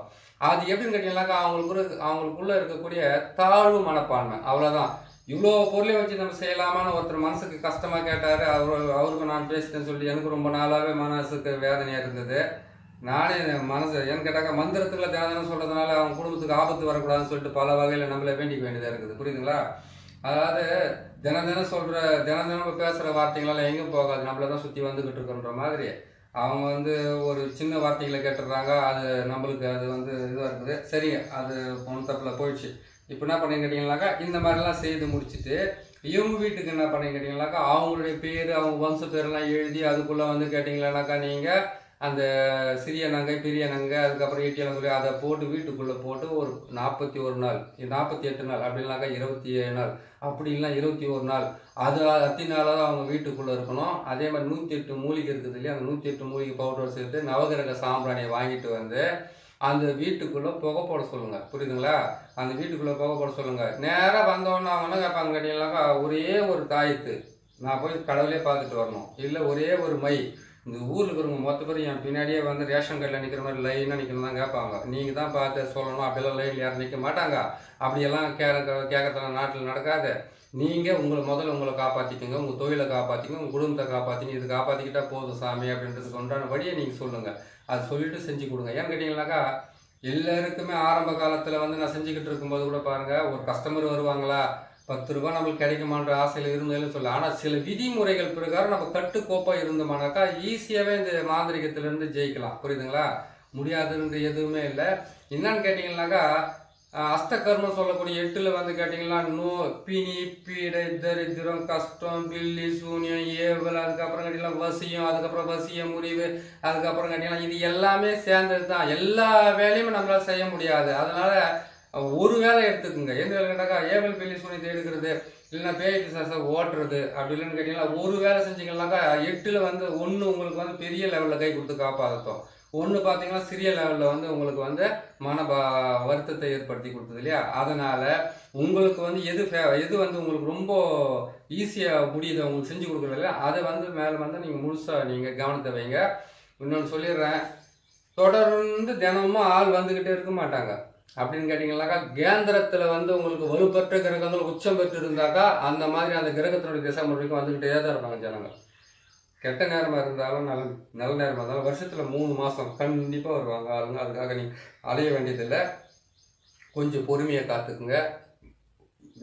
S1: அது எப்படின்னு கேட்டிங்கன்னாக்கா அவங்களுக்குள்ள இருக்கக்கூடிய தாழ்வு மனப்பான்மை, அவ்வளோதான். இவ்வளோ பொருளையும் வச்சு நம்ம செய்யலாமான்னு ஒருத்தர் மனசுக்கு கஷ்டமாக கேட்டார். அவருக்கு நான் பேசிட்டேன்னு சொல்லி எனக்கு ரொம்ப நாளாகவே மனசுக்கு வேதனையாக இருந்தது. நானே ஏன்னு கேட்டாக்கா மந்திரத்தில் தினம் சொல்கிறதுனால அவங்க குடும்பத்துக்கு ஆபத்து வரக்கூடாதுன்னு சொல்லிட்டு பல வகையில் நம்மளை வேண்டிக்க வேண்டியதாக இருக்குது. புரியுதுங்களா? அதாவது தினம் பேசுகிற வார்த்தைகளால் எங்கேயும் போகாது, நம்மளை தான் சுற்றி வந்துக்கிட்டு இருக்கோன்ற மாதிரி அவங்க வந்து ஒரு சின்ன வார்த்தைகளை கேட்டுடுறாங்க. அது நம்மளுக்கு அது வந்து இதுவாக இருக்குது. சரிங்க, அது ஒன்றும் தப்பில் போயிடுச்சு. இப்போ என்ன பண்ணி கேட்டிங்கனாக்கா இந்த மாதிரிலாம் செய்து முடிச்சுட்டு இவங்க வீட்டுக்கு என்ன பண்ணி கேட்டிங்கனாக்கா அவங்களுடைய பேர் அவங்க வம்ச பேரெல்லாம் எழுதி அதுக்குள்ளே வந்து கேட்டிங்களானாக்கா நீங்கள் அந்த சிறிய நங்கை பெரிய நங்கை அதுக்கப்புறம் ஏடிஎம் அதை போட்டு வீட்டுக்குள்ளே போட்டு ஒரு 41 நாள் 48 நாள் அப்படின்னாக்கா 27 நாள் அப்படி இல்லைனா 21 நாள் அது அத்தனை நாளாக தான் அவங்க வீட்டுக்குள்ளே இருக்கணும். அதே மாதிரி 108 மூலிகை இருக்குது இல்லையா, அந்த 108 மூலிகை பவுடர் சேர்த்து நவகிரக சாம்பிராணியை வாங்கிட்டு வந்து அந்த வீட்டுக்குள்ளே புகை போட சொல்லுங்கள். புரியுதுங்களா? அந்த வீட்டுக்குள்ளே புகை போட சொல்லுங்கள். நேராக வந்தோடனே அவங்க என்ன கேட்பாங்க கேட்டீங்கன்னாக்கா ஒரே ஒரு தாயத்து நான் போய் கடவுளே பார்த்துட்டு வரணும், இல்லை ஒரே ஒரு மை. இந்த ஊரில் இருக்கிறவங்க மொத்த பேர் என் பின்னாடியே வந்து ரேஷன் கார்டில் நிற்கிற மாதிரி லைனாக நிற்கணும் தான் கேட்பாங்க. நீங்கள் தான் பார்த்து சொல்லணும், அப்படிலாம் லைனில் யாரும் நிற்க மாட்டாங்க. அப்படியெல்லாம் கேட்கறதுலாம் நாட்டில் நடக்காது. நீங்கள் முதல்ல உங்களை காப்பாற்றிக்கோங்க, உங்கள் தொழிலை காப்பாற்றிங்க, உங்கள் குடும்பத்தை காப்பாற்றிங்க. இது காப்பாற்றிக்கிட்டா போதும் சாமி அப்படின்றதுக்கு உண்டான வழியை நீங்கள் சொல்லுங்கள். அது சொல்லிவிட்டு செஞ்சு கொடுங்க. ஏன்னு கேட்டிங்கன்னாக்கா எல்லாருக்குமே ஆரம்ப காலத்தில் வந்து நான் செஞ்சுக்கிட்டு இருக்கும்போது கூட பாருங்கள், ஒரு கஸ்டமர் வருவாங்களா, ரூபாய் நம்மளுக்கு கிடைக்குமான்ற ஆசையில் இருந்தாலும் சொல்ல. ஆனால் சில விதிமுறைகள் பிரகாரம் நம்ம கட்டுக்கோப்பாக இருந்தோம்னாக்கா ஈஸியாகவே இந்த மாந்திரிகத்திலேருந்து ஜெயிக்கலாம். புரியுதுங்களா? முடியாதுன்ற எதுவுமே இல்லை. என்னன்னு கேட்டிங்கன்னாக்கா அஸ்தகர்மம் சொல்லக்கூடிய 8ல் வந்து கேட்டிங்கன்னா பிணி, பீடை, தரித்திரம், கஷ்டம், பில்லி, சூனியம், ஏவல், அதுக்கப்புறம் கேட்டிங்கன்னா வசியம், அதுக்கப்புறம் வசிய முறிவு, அதுக்கப்புறம் கேட்டிங்கன்னா இது எல்லாமே சேர்ந்தது தான். எல்லா வேலையும் நம்மளால் செய்ய முடியாது. அதனால் ஒரு வேலை எடுத்துக்குங்க. எந்த வேலை கேட்டாக்கா ஏவல், பில்லி, சூனியத்தை எடுக்கிறது, இல்லைன்னா பேய் பிசாசை ஓட்டுறது, அப்படி இல்லைன்னு கேட்டிங்கன்னா ஒரு வேலை செஞ்சிங்கன்னாக்கா 8ல் வந்து ஒன்று உங்களுக்கு வந்து பெரிய லெவலில் கை கொடுத்து காப்பாற்றும். ஒன்று பார்த்தீங்கன்னா சிறிய லெவலில் வந்து உங்களுக்கு வந்து வருத்தத்தை ஏற்படுத்தி கொடுத்தது இல்லையா? அதனால் உங்களுக்கு வந்து எது வந்து உங்களுக்கு ரொம்ப ஈஸியாக முடியுது உங்களுக்கு செஞ்சு கொடுக்குறது இல்லையா, அதை வந்து மேலே வந்து நீங்கள் முழுசாக நீங்கள் கவனத்தை வைங்க. இன்னொன்று சொல்லிடுறேன், தொடர்ந்து தினமும் ஆள் வந்துக்கிட்டே இருக்க மாட்டாங்க. அப்படின்னு கேட்டிங்கன்னாக்கா கேந்திரத்தில் வந்து உங்களுக்கு வலுப்பற்ற கிரகங்கள் உச்சம் பெற்று இருந்தாக்கா அந்த மாதிரி அந்த கிரகத்தினுடைய திசை முறைக்கும் வந்துக்கிட்டே தான் இருப்பாங்க ஜனங்கள். கெட்ட நேரமாக இருந்தாலும் நல்ல நேரமாக இருந்தாலும் வருஷத்தில் 3 மாதம் கண்டிப்பாக வருவாங்க ஆளுங்க. அதுக்காக நீங்கள் அலைய வேண்டியதில்லை. கொஞ்சம் பொறுமையை காத்துக்குங்க.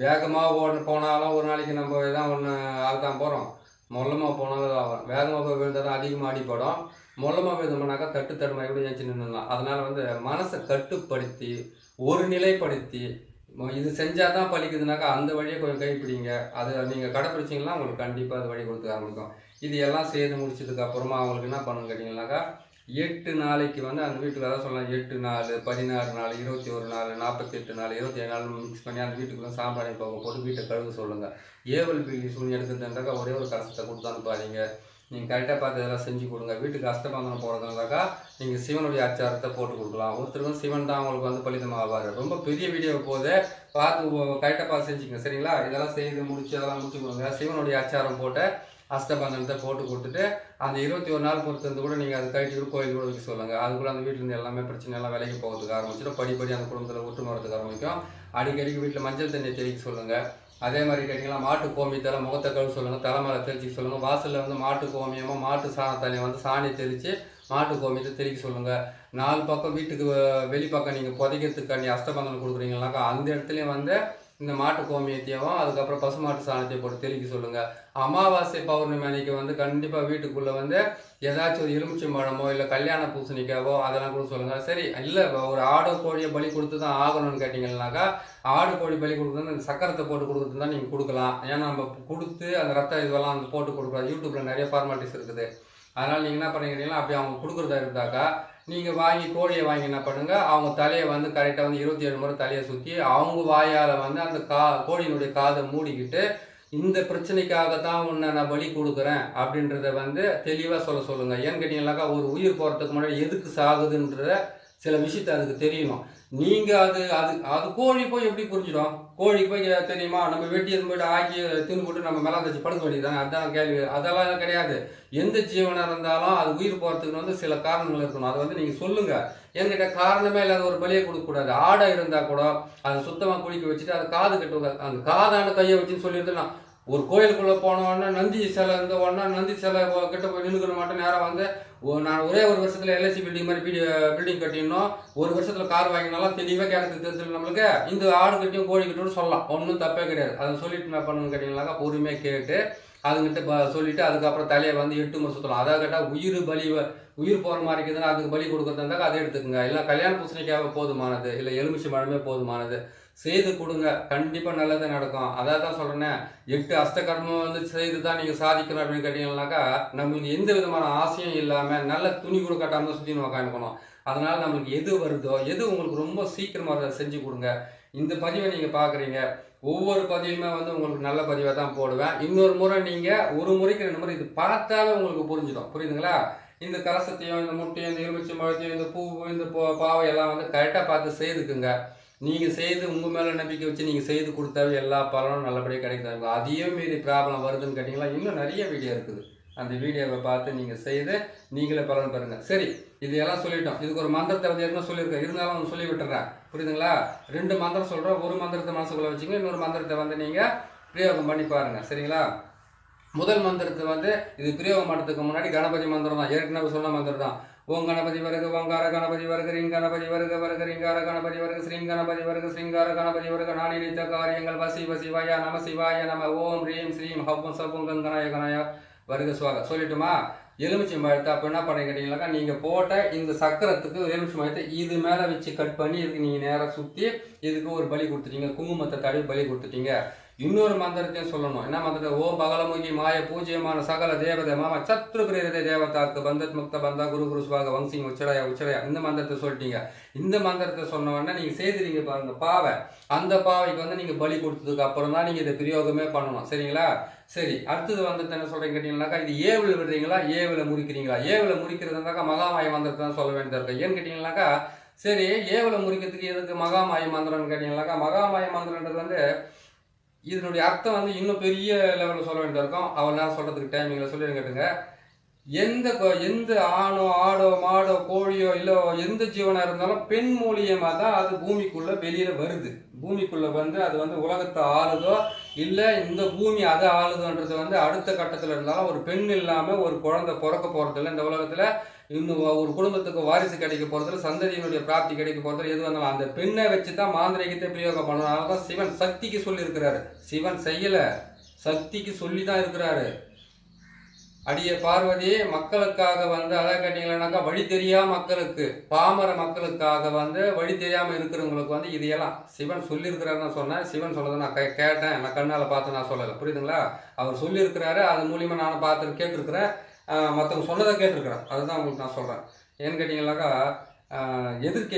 S1: வேகமாக போனாலும் ஒரு நாளைக்கு நம்ம எதாவது ஒன்று ஆகத்தான் போகிறோம். மொல்லமாக போனாலும் ஆகும். வேகமாக போய் விழுந்தால் தான் அதிகமாக அடிப்படும். மொல்லமாக விழுந்தோம்னாக்கா தட்டுத்தடுமாய் கூட ஏஞ்சி நின்றுடலாம். அதனால் வந்து மனசை கட்டுப்படுத்தி ஒரு நிலைப்படுத்தி இது செஞ்சால் தான் பழிக்குதுனாக்கா அந்த வழியை கொஞ்சம் கைப்பிடிங்க. அதை நீங்கள் கடைப்பிடிச்சிங்கன்னா உங்களுக்கு கண்டிப்பாக அது வழி கொடுக்க ஆரம்பிக்கும். இது எல்லாம் செய்து முடிச்சதுக்கு அப்புறமா அவங்களுக்கு என்ன பண்ணணும்னு கேட்டிங்கன்னாக்கா 8 நாளைக்கு வந்து அந்த வீட்டுக்கு அதான் சொல்லலாம் 8 நாள், 16 நாள், 21 நாள், 48 நாள், 27 நாள் மிக்ஸ் பண்ணி அந்த வீட்டுக்குள்ள சாம்பிராணி போக போட்டு வீட்டை கழுவு சொல்லுங்கள். ஏவல் பில்லி சூனி எடுக்கிறதுன்றாக்கா ஒரே ஒரு கஷ்டத்தை கொடுத்து அனுப்பாதீங்க. நீங்கள் கரெக்டாக பார்த்து இதெல்லாம் செஞ்சு கொடுங்க. வீட்டுக்கு அஷ்டபந்தனம் போகிறதுனாக்கா நீங்கள் சிவனுடைய அச்சாரத்தை போட்டு கொடுக்கலாம். ஒருத்தருக்கும் சிவன் தான் அவங்களுக்கு வந்து பலிதமாக ஆவார். ரொம்ப பெரிய வீடியோ போது பார்த்து கரெக்டாக பார்த்து செஞ்சுங்க. சரிங்களா? இதெல்லாம் செய்து முடிச்சு அதெல்லாம் முடிச்சு கொடுங்க. சிவனுடைய அச்சாரம் போட்டு அஷ்டபந்தனத்தை போட்டு கொடுத்துட்டு அந்த 21 நாள் பொறுத்து கூட நீங்கள் அது கழிச்சு கூட கோயில் கூட வைக்க சொல்லுங்கள். அது கூட அந்த வீட்டிலேருந்து எல்லாமே பிரச்சனை எல்லாம் விலைக்கு போகிறதுக்கு ஆரம்பிச்சிடும். படிப்படி அந்த குடும்பத்தில் ஒட்டு வரதுக்கு ஆரம்பிக்கும். அடிக்கடிக்கு வீட்டில் மஞ்சள் தண்ணியை தெளிக்க சொல்லுங்கள். அதே மாதிரி கேட்டிங்கன்னா மாட்டு கோமியத்தால் முகத்தை கழுவு சொல்லுங்கள். தலைமையில தெளிச்சிக்க சொல்லுங்கள். வாசலில் வந்து மாட்டு கோமியமாக மாட்டு சாணத்தாலையை வந்து சாணியை தெளித்து மாட்டு கோமியத்தை தெளிக்க சொல்லுங்கள். 4 பக்கம் வீட்டுக்கு வெளிப்பக்கம் நீங்கள் புதைக்கிறதுக்காண்டி அஷ்டபந்தனம் கொடுக்குறீங்கன்னாக்கா அந்த இடத்துலையும் வந்து இந்த மாட்டு கோமியத்தையும் அதுக்கப்புறம் பசுமாட்டு சாணத்தையும் போட்டு தெளிக்க சொல்லுங்கள். அமாவாசை பௌர்ணமி அன்னைக்கு வந்து கண்டிப்பாக வீட்டுக்குள்ளே வந்து ஏதாச்சும் ஒரு எலுமிச்சம்பழமோ இல்லை கல்யாண பூசணிக்காவோ அதெல்லாம் கூட சொல்லுங்கள். சரி இல்லை ஒரு ஆடு கோழியை பலி கொடுத்து தான் ஆகணும்னு கேட்டிங்கன்னாக்கா ஆடு கோழி பலி கொடுக்குறது அந்த சக்கரத்தை போட்டு கொடுக்குறது தான் நீங்கள் கொடுக்கலாம். ஏன்னா நம்ம கொடுத்து அந்த ரத்த இதுவெல்லாம் அந்த போட்டு கொடுக்குறது யூடியூப்பில் நிறைய ஃபார்மாலிட்டிஸ் இருக்குது. அதனால் நீங்கள் என்ன பண்ணிக்கிறீங்கன்னா அப்படி அவங்க கொடுக்குறதா இருந்தாக்கா நீங்கள் வாங்கி கோழியை வாங்கி என்ன பண்ணுங்கள், அவங்க தலையை வந்து கரெக்டாக வந்து 27 முறை தலையை சுற்றி அவங்க வாயால் வந்து அந்த கோழியினுடைய காதை மூடிக்கிட்டு இந்த பிரச்சனைக்காக தான் உன்னை நான் பலி கொடுக்குறேன் அப்படின்றத வந்து தெளிவாக சொல்லுங்கள். ஏன்னு கேட்டிங்கன்னாக்கா ஒரு உயிர் போகிறதுக்கு முன்னாடி எதுக்கு சாகுதுன்ற சில விஷயத்தை அதுக்கு தெரியணும். நீங்கள் அது கோழி போய் எப்படி புரிஞ்சிடும்? கோழிக்கு போய் தெரியுமா? நம்ம வெட்டியது போய்ட்டு ஆக்கி தின்னு போட்டு நம்ம மேலே வச்சு படுக்க வேண்டியது தானே? அதுதான் கேள்வி. அதெல்லாம் கிடையாது. எந்த ஜீவனாக இருந்தாலும் அது உயிர் போகிறதுக்கு வந்து சில காரணங்கள் இருக்கணும். அதை வந்து நீங்கள் சொல்லுங்கள். என்கிட்ட காரணமே இல்லாத ஒரு பலியை கொடுக்கக்கூடாது. ஆடை இருந்தால் கூட அதை சுத்தமாக குளிக்க வச்சுட்டு அது காது கட்டுவாங்க. அந்த காதான கையை வச்சுன்னு சொல்லியிருந்தேன். ஒரு கோயிலுக்குள்ளே போனோன்னா நந்தி சிலை இருந்த உடனே நந்தி சிலை கிட்ட போய் நின்றுக்கிற மாட்டேன். நேரம் வந்து நான் ஒரே ஒரு வருஷத்தில் எல்ஐசி பில்டிங் மாதிரி பில்டிங் கட்டிடணும், ஒரு வருஷத்தில் கார் வாங்கினாலும் தெளிவாக கேட்கறதுக்கு தெரிஞ்சு நம்மளுக்கு இந்த ஆடு கட்டியும் கோழி கட்டியும் சொல்லலாம். ஒன்றும் தப்பே கிடையாது. அதை சொல்லிட்டு என்ன பண்ணுன்னு கேட்டிங்கனாக்கா பொறுமையாக கேட்டு அதுங்கிட்ட சொல்லிவிட்டு அதுக்கப்புறம் தலையை வந்து 8 முறை சுற்றலாம். அதை கேட்டால் உயிர் போகிற மாதிரி இருக்குதுன்னா அதுக்கு பலி கொடுக்குறதா இருந்தாக்கா அதை எடுத்துக்கோங்க. இல்லை கல்யாண பூசணிக்காக போதுமானது, இல்லை எலுமிச்சை மழமே போதுமானது செய்து கொடுங்க. கண்டிப்பாக நல்லது நடக்கும். அதான் தான் சொல்கிறேன்னே 8 அஷ்டகர்மம் வந்து செய்து தான் நீங்கள் சாதிக்கணும் அப்படின்னு கேட்டிங்கன்னாக்கா நம்மளுக்கு எந்த விதமான ஆசையும் இல்லாமல் நல்ல துணி கூட கட்டாமல் சுற்றி உக்காந்துக்கணும். அதனால் நம்மளுக்கு எது வருதோ எது உங்களுக்கு ரொம்ப சீக்கிரமாக செஞ்சு கொடுங்க. இந்த பதிவை நீங்கள் பார்க்குறீங்க, ஒவ்வொரு பதிவுமே வந்து உங்களுக்கு நல்ல பதிவாக தான் போடுவேன். இன்னொரு முறை நீங்கள் ஒரு முறைக்கு 2 முறை இது பார்த்தாலே உங்களுக்கு புரிஞ்சிடும். புரியுதுங்களா? இந்த கலசத்தையும் இந்த முட்டையும் இந்த எலுமிச்சை பழத்தையும் இந்த பூ இந்த பாவை எல்லாம் வந்து கரெக்டாக பார்த்து செய்துக்குங்க. நீங்கள் செய்து உங்கள் மேலே நம்பிக்கை வச்சு நீங்கள் செய்து கொடுத்தாவே எல்லா பலனும் நல்லபடியாக கிடைக்கும். அதையும் மீறி ப்ராப்ளம் வருதுன்னு கேட்டிங்களா இன்னும் நிறைய வீடியோ இருக்குது. அந்த வீடியோவை பார்த்து நீங்கள் செய்து நீங்களே பலன் பெறுங்க. சரி, இதையெல்லாம் சொல்லிட்டோம். இதுக்கு ஒரு மந்திரத்தை வந்து என்ன சொல்லியிருக்கேன், இருந்தாலும் சொல்லி விட்டுறேன். புரியுதுங்களா? 2 மந்திரம் சொல்கிறோம். ஒரு மந்திரத்தை மனசுக்குள்ளே வச்சுங்க, இன்னொரு மந்திரத்தை வந்து நீங்கள் பிரயோகம் பண்ணி பாருங்கள். சரிங்களா? முதல் மந்திரத்தை வந்து இது பிரயோகம் பண்ணுறதுக்கு முன்னாடி கணபதி மந்திரம் தான், ஏற்கனவே சொன்ன மந்திரம் தான். ஓம் கணபதி வருக ஓங்கார கணபதி வருக ரிங் கணபதி வருக வருக ரிங்கார கணபதி வருக ஸ்ரீங் கணபதி வருக ஸ்ரீங்கார கணபதி வருக நான் நினைத்த காரியங்கள் வசிவ சிவாய நம சிவாய நம ஓம் ரீம் ஸ்ரீம் ஹப்பும் சப்பும் கங்கனாய கணாயா வருக சுவாக சொல்லிட்டுமா. எலுமிச்சை பழத்தை அப்போ என்ன பண்ணி கேட்டீங்கன்னாக்கா நீங்கள் போட்ட இந்த சக்கரத்துக்கு எலுமிச்சை பழத்தை இது மேலே வச்சு கட் பண்ணி இதுக்கு நீங்கள் நேராக சுற்றி இதுக்கு ஒரு பலி கொடுத்துட்டீங்க, குங்குமத்தை தடவி பலி கொடுத்துட்டீங்க. இன்னொரு மந்திரத்தையும் சொல்லணும். என்ன மந்திரம்? ஓம் பகலமுகி மாய பூஜ்யமான சகல தேவதை மாமா சத்ரு பிரேரதை தேவதாக்கு பந்தத் முக்த பந்தா குரு குரு சுவாக வம்சிங் உச்சடயா உச்சடயா இந்த மந்திரத்தை சொல்லிட்டீங்க. இந்த மந்திரத்தை சொன்ன உடனே நீங்கள் செய்துறீங்க பாருங்க பாவை, அந்த பாவைக்கு வந்து நீங்கள் பலி கொடுத்ததுக்கு அப்புறம் தான் நீங்கள் இதை பிரயோகமே பண்ணணும். சரிங்களா? சரி, அடுத்தது வந்துட்டு என்ன சொல்கிறேன் கேட்டிங்கன்னாக்கா இது ஏவில் விடுறீங்களா ஏவில் முறிக்கிறீங்களா? ஏவில் முறிக்கிறதுனாக்கா மகாமாய மந்திரத்தை தான் சொல்ல வேண்டியது இருக்கும். ஏன்னு கேட்டிங்கன்னாக்கா சரி ஏவில் முறிக்கிறதுக்கு எதுக்கு மகாமாய மந்திரம்னு கேட்டிங்கன்னாக்கா மகாமாய மந்திரன்றது வந்து இதனுடைய அர்த்தம் வந்து இன்னும் பெரிய லெவலில் சொல்ல வேண்டியது இருக்கும். அவள் நான் சொல்கிறதுக்கு டைமிங்கில் சொல்லி கேட்டுங்க. எந்த ஆணோ ஆடோ மாடோ கோழியோ இல்லை எந்த ஜீவனாக இருந்தாலும் பெண் மூலியமாக தான் அது பூமிக்குள்ளே வெளியில் வருது. பூமிக்குள்ளே வந்து அது வந்து உலகத்தை ஆளுதோ இல்லை இந்த பூமி அதை ஆளுதோன்றது வந்து அடுத்த கட்டத்தில் இருந்தாலும் ஒரு பெண் இல்லாமல் ஒரு குழந்தை பிறக்க போகிறதில்ல இந்த உலகத்தில். இன்னும் ஒரு குடும்பத்துக்கு வாரிசு கிடைக்க போகிறதில்ல, சந்ததியினுடைய பிராப்தி கிடைக்க போகிறதில்ல. எது வந்தாலும் அந்த பெண்ணை வச்சு தான் மாந்திரிகத்தை பிரயோகம் பண்ணணும். அதனால தான் சிவன் சக்திக்கு சொல்லியிருக்கிறாரு. சிவன் செய்யலை, சக்திக்கு சொல்லி தான் இருக்கிறாரு. அடிய பார்வதி மக்களுக்காக வந்து அதான் கேட்டீங்கன்னாக்கா வழி தெரியா மக்களுக்கு பாமர மக்களுக்காக வந்து வழி தெரியாமல் இருக்கிறவங்களுக்கு வந்து இதையெல்லாம் சிவன் சொல்லியிருக்கிறாருன்னு சொன்னேன். சிவன் சொன்னதை நான் கேட்டேன், நான் கண்ணால் பார்த்து நான் சொல்லலை. புரியுதுங்களா? அவர் சொல்லியிருக்கிறாரு, அது மூலியமாக நான் பார்த்து கேட்டிருக்கிறேன், மற்றவங்க சொன்னதை கேட்டிருக்கிறேன். அதுதான் உங்களுக்கு நான் சொல்கிறேன். ஏன்னு கேட்டிங்கன்னாக்கா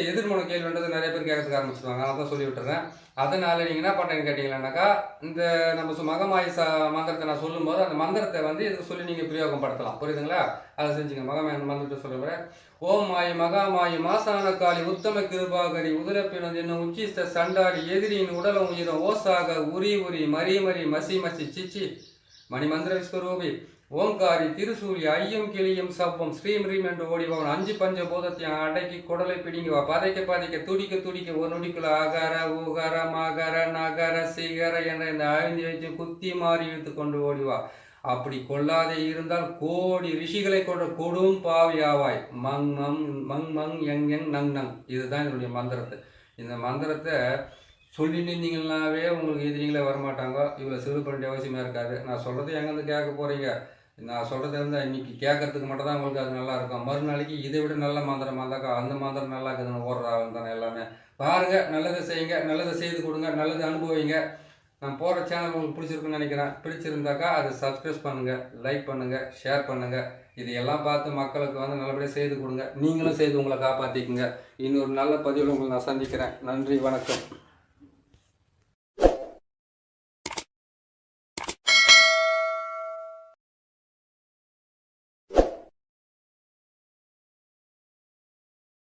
S1: எதிர்மன கேள்வின்றது நிறைய பேர் கேட்கறதுக்கு ஆரம்பிச்சிருவாங்க. நான் தான் சொல்லி விட்டுறேன். அதனால் நீங்கள் என்ன பண்ணுறேன்னு கேட்டிங்கன்னாக்கா இந்த நம்ம மகமாயி மந்திரத்தை நான் சொல்லும்போது அந்த மந்திரத்தை வந்து இதுக்கு சொல்லி நீங்கள் பிரயோகம் படுத்தலாம். புரியுதுங்களா? அதை செஞ்சுங்க. மகமாய மந்திரத்தை சொல்லுவேன். ஓம் மாயி மகாமாயி மாசான காளி உத்தம கிருபாகரி உதிரப்பினம் என்னும் உச்சிஸ்த சண்டாடி எதிரியின் உடலும் உயிரும் ஓசாக உரி உரி மரி மரி மசி மசி சிச்சி மணிமந்திர விஸ்வரூபி ஓங்காரி திருசூலி ஐயம் கிளியும் சப்பம் ஸ்ரீம் ரீம் என்று ஓடிவன் 5 பஞ்ச போதத்தையும் அடக்கி குடலை பிடிங்குவா பதைக்க பதைக்க துடிக்க துடிக்க ஒரு நொடிக்குள்ள அகர ஊகர மகர நகர சிகர என்ற இந்த 5 வச்சு குத்தி மாறி இழுத்து கொண்டு ஓடிவா. அப்படி கொள்ளாதே இருந்தால் கோடி ரிஷிகளை கொண்ட கொடும் பாவி ஆவாய். மங் மங் மங் மங் எங் எங் நங் நங். இதுதான் என்னுடைய மந்திரத்தை. இந்த மந்திரத்தை சொல்லிட்டு இருந்தீங்கன்னாவே உங்களுக்கு எதிரிங்களே வரமாட்டாங்க. இவ்வளோ சிறு பண்ண அவசியமாக இருக்காது. நான் சொல்கிறது எங்கேருந்து கேட்க போகிறீங்க? நான் சொல்கிறது இருந்தால் இன்றைக்கி கேட்கறதுக்கு மட்டும் தான் உங்களுக்கு அது நல்லாயிருக்கும். மறுநாளைக்கு இதை விட நல்ல மந்திரமாக இருந்தாக்கா அந்த மந்திரம் நல்லா இருக்குதுன்னு ஓடுறாங்க தானே எல்லாமே. பாருங்கள், நல்லதை செய்யுங்க, நல்லதை செய்து கொடுங்க, நல்லதை அனுபவிங்க. நான் போகிற சேனல் உங்களுக்கு பிடிச்சிருக்குன்னு நினைக்கிறேன். பிடிச்சிருந்தாக்கா அதை சப்ஸ்கிரைப் பண்ணுங்கள், லைக் பண்ணுங்கள், ஷேர் பண்ணுங்கள். இதையெல்லாம் பார்த்து மக்களுக்கு வந்து நல்லபடியாக செய்து கொடுங்க. நீங்களும் செய்து உங்களை காப்பாற்றிக்குங்க. இன்னொரு நல்ல பதிவில் உங்களை நான் சந்திக்கிறேன். நன்றி, வணக்கம்.